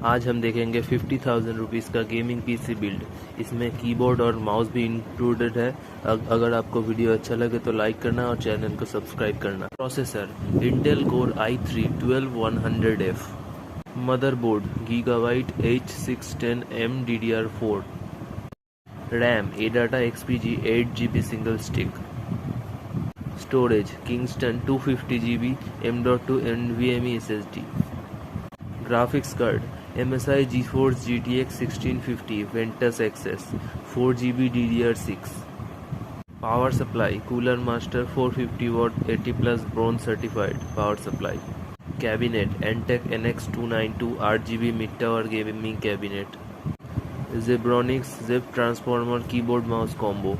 आज हम देखेंगे 50,000 रुपीज़ का गेमिंग पीसी बिल्ड। इसमें कीबोर्ड और माउस भी इंक्लूडेड है। अगर आपको वीडियो अच्छा लगे तो लाइक करना और चैनल को सब्सक्राइब करना। Processor Intel core i3 12100F। Motherboard Gigabyte H610M DDR4। RAM ADATA XPG 8GB single stick. Storage Kingston 250GB M.2 NVMe SSD। Graphics card MSI GeForce GTX 1650 Ventus XS 4GB DDR6। Power supply Cooler Master 450W 80+ bronze certified power supply. Cabinet Antec NX292 8GB mid tower gaming cabinet. Zebronics zip transformer keyboard mouse combo.